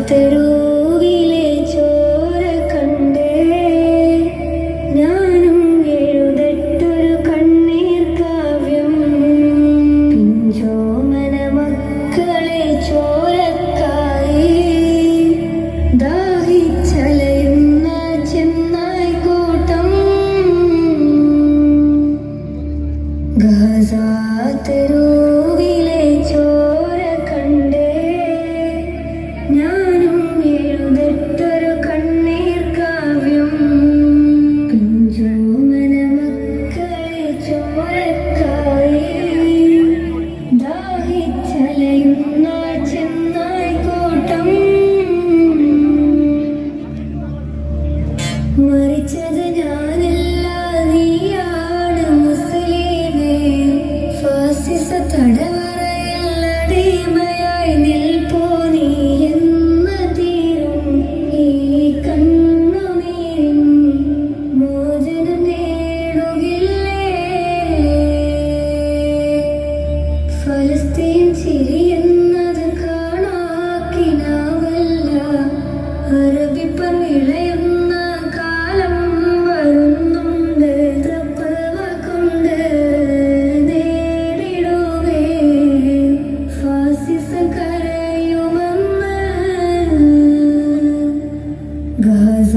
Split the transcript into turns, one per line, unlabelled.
തെരുവിലെ ചോര കണ്ടേ ഞാനും എഴുതട്ടൊരു കണ്ണീർ കാവ്യം. പിഞ്ചോമന മക്കളെ ചോരക്കായി ദാഹിച്ചലയുന്ന ചെന്നായി കൂട്ടം. ഗസ തെരുവിലെ ചോര കണ്ടേ ഞാനും എഴുതട്ടൊരു കണ്ണീർ കാവ്യം. പിഞ്ചോമന മക്കളെ ചോരക്കായി ദാഹിച്ചലയുന്ന ചെന്നായി കൂട്ടം. മരിച്ചത് ഞാനല്ല, നീയാണ് മുസ്ലിമേ. ഫാസിസ തടവറയിൽ അടിമയായി നിൽപ്പോ നീ എന്ന തീരും ഈ കണ്ണുനീരിൻ മോചനം നേടുകില്ലേ. ഫലസ്തീൻ ചിരിയെന്നത് കാണാക്കിനാവല്ല, അറബിപ്പർ വിളയുന്ന കാലം വരുന്നുണ്ട്. തപ്പവ കൊണ്ട് നേരിടുവേ ഫാസിസ കരയുമെന്ന്. ഗസ